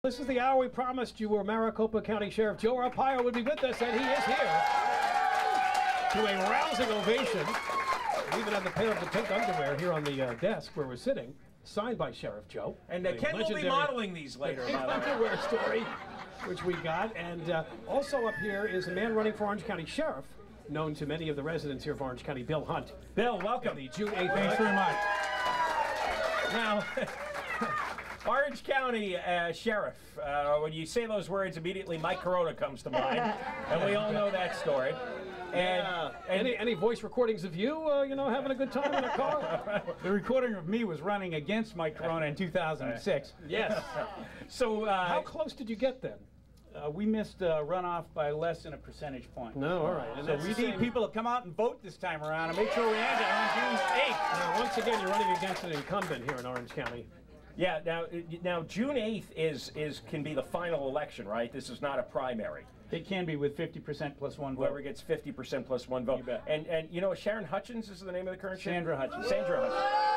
This is the hour we promised you where Maricopa County Sheriff Joe Arpaio would be with us, and he is here to a rousing ovation. We even have the pair of the pink underwear here on the desk where we're sitting, signed by Sheriff Joe. And Ken will be modeling these later. The underwear story, which we got. And also up here is a man running for Orange County Sheriff, known to many of the residents here of Orange County, Bill Hunt. Bill, welcome. The June 8th. Thanks very much. Now, Orange County Sheriff, when you say those words, immediately Mike Corona comes to mind, and we all know that story. And any voice recordings of you, you know, having a good time in a car? The recording of me was running against Mike Corona in 2006. Yes. So how close did you get then? We missed runoff by less than a percentage point. No, all right. And so we need people to come out and vote this time around and make sure we end it on June 8th. Now, once again, you're running against an incumbent here in Orange County. Yeah. Now June 8th can be the final election, right? This is not a primary. It can be with 50% plus one vote. Whoever gets 50% plus one vote. You bet. And you know, Sharon Hutchins is the name of the current Sandra Hutchins. Sandra Hutchins.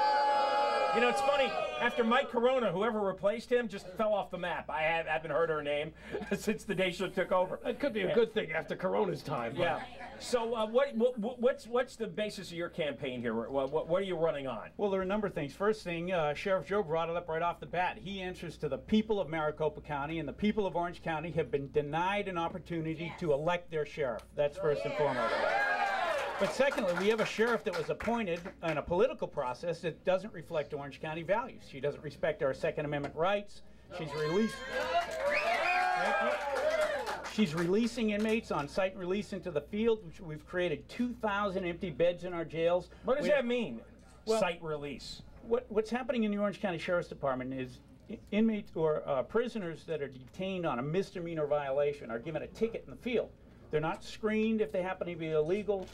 You know, it's funny, after Mike Corona, whoever replaced him just fell off the map. I haven't heard her name since the day she took over. That could be a good thing after Corona's time. Yeah. So what's the basis of your campaign here? What are you running on? Well, there are a number of things. First thing, Sheriff Joe brought it up right off the bat. He answers to the people of Maricopa County, and the people of Orange County have been denied an opportunity to elect their sheriff. That's first and foremost. But secondly, we have a sheriff that was appointed in a political process that doesn't reflect Orange County values. She doesn't respect our Second Amendment rights. She's releasing inmates on site and release into the field, which we've created 2,000 empty beds in our jails. What does that mean, site release? What's happening in the Orange County Sheriff's Department is inmates or prisoners that are detained on a misdemeanor violation are given a ticket in the field. They're not screened if they happen to be illegal.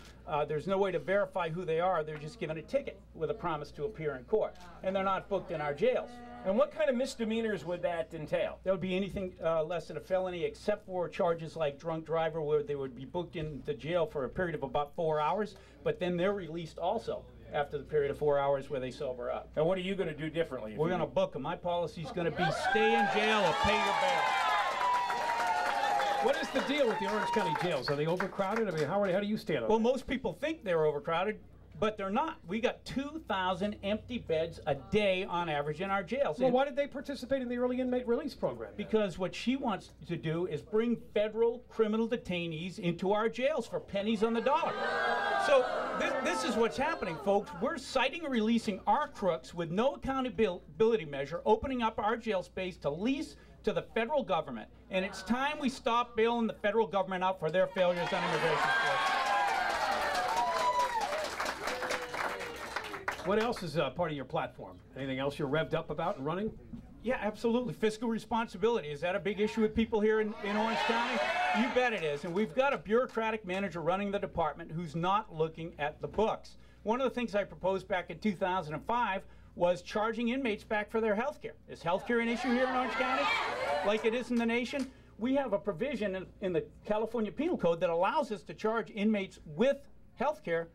There's no way to verify who they are. They're just given a ticket with a promise to appear in court. And they're not booked in our jails. And what kind of misdemeanors would that entail? That would be anything less than a felony, except for charges like drunk driver, where they would be booked in the jail for a period of about 4 hours, but then they're released also after the period of 4 hours where they sober up. And what are you going to do differently? We're going to book them. My policy is going to be stay in jail or pay your bail. What is the deal with the Orange County jails? Are they overcrowded? I mean, how do you stand on Well, that? most people think they're overcrowded, but they're not. We got 2,000 empty beds a day on average in our jails. Well, why did they participate in the early inmate release program? Because what she wants to do is bring federal criminal detainees into our jails for pennies on the dollar. So this is what's happening, folks. We're citing and releasing our crooks with no accountability measure, opening up our jail space to lease to the federal government. And it's time we stop bailing the federal government out for their failures on immigration. What else is part of your platform? Anything else you're revved up about and running? Yeah, absolutely. Fiscal responsibility. Is that a big issue with people here in Orange County? You bet it is. And we've got a bureaucratic manager running the department who's not looking at the books. One of the things I proposed back in 2005 was charging inmates back for their health care. Is health care an issue here in Orange County, like it is in the nation? We have a provision in the California Penal Code that allows us to charge inmates with health care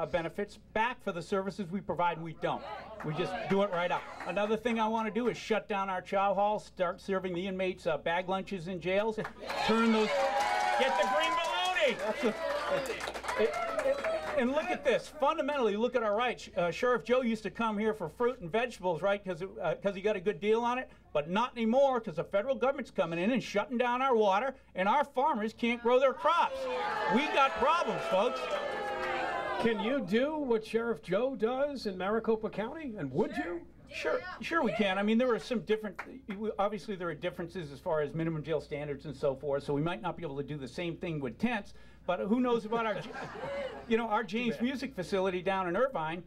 benefits back for the services we provide, and we don't. We just do it right up. Another thing I want to do is shut down our chow halls, start serving the inmates bag lunches in jails, turn those... Get the green bologna! And look at this. Fundamentally, look at our rights. Sheriff Joe used to come here for fruit and vegetables, right, because he got a good deal on it, but not anymore because the federal government's coming in and shutting down our water, and our farmers can't grow their crops. We got problems, folks. Can you do what Sheriff Joe does in Maricopa County, and would you? Sure we can. I mean, there are some different, obviously there are differences as far as minimum jail standards and so forth, so we might not be able to do the same thing with tents, but who knows about our, our James Music facility down in Irvine.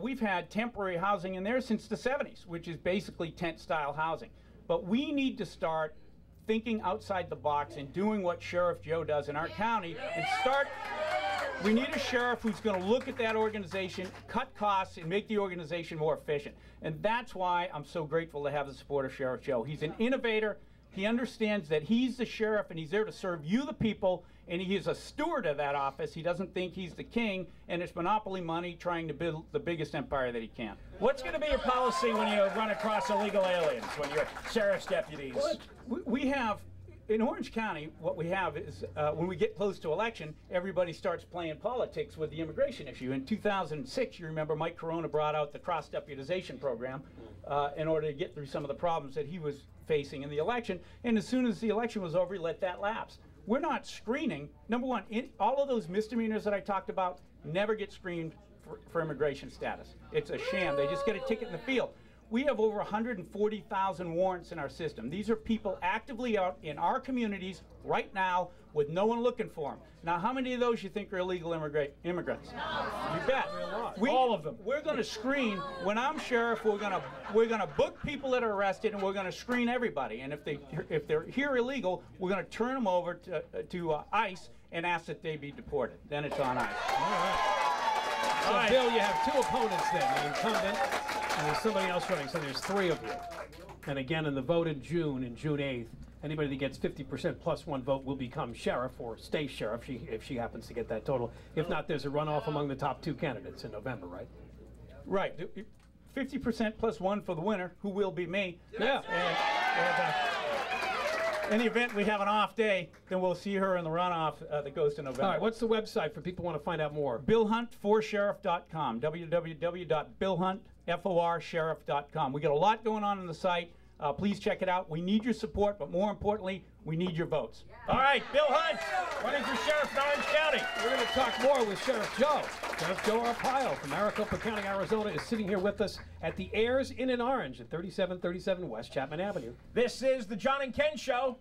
We've had temporary housing in there since the 70s, which is basically tent-style housing. But we need to start thinking outside the box and doing what Sheriff Joe does in our county and start. We need a sheriff who's going to look at that organization, cut costs, and make the organization more efficient. And that's why I'm so grateful to have the support of Sheriff Joe. He's an innovator. He understands that he's the sheriff and he's there to serve you, the people, and he is a steward of that office. He doesn't think he's the king, and it's monopoly money trying to build the biggest empire that he can. What's going to be your policy when you run across illegal aliens, when you're sheriff's deputies? Well, we have, in Orange County, what we have is when we get close to election, everybody starts playing politics with the immigration issue. In 2006, you remember Mike Corona brought out the cross-deputization program in order to get through some of the problems that he was facing in the election. And as soon as the election was over, he let that lapse. We're not screening. Number one, all of those misdemeanors that I talked about never get screened for immigration status. It's a sham. They just get a ticket in the field. We have over 140,000 warrants in our system. These are people actively out in our communities right now with no one looking for them. Now, how many of those you think are illegal immigrants? You bet. All of them. We're going to screen. When I'm sheriff, we're going to book people that are arrested, and we're going to screen everybody. And if they're here illegal, we're going to turn them over to ICE and ask that they be deported. Then it's on ICE. All right. So, Bill, you have two opponents then, the incumbent and there's somebody else running, so there's three of you. And again, in the vote in June 8th, anybody that gets 50% plus one vote will become sheriff or stay sheriff if she happens to get that total. If not, there's a runoff among the top two candidates in November, right? Right. 50% plus one for the winner, who will be me. Yeah. In the event we have an off day, then we'll see her in the runoff that goes to November. All right, what's the website for people who want to find out more? BillHuntForSheriff.com, www.BillHuntForSheriff.com. We got a lot going on the site. Please check it out. We need your support, but more importantly, we need your votes. All right, Bill Hunt, running for sheriff in Orange County. We're going to talk more with Sheriff Joe. Sheriff Joe Arpaio from Maricopa County, Arizona, is sitting here with us at the Ayers Inn in Orange at 3737 West Chapman Avenue. This is the John and Ken Show.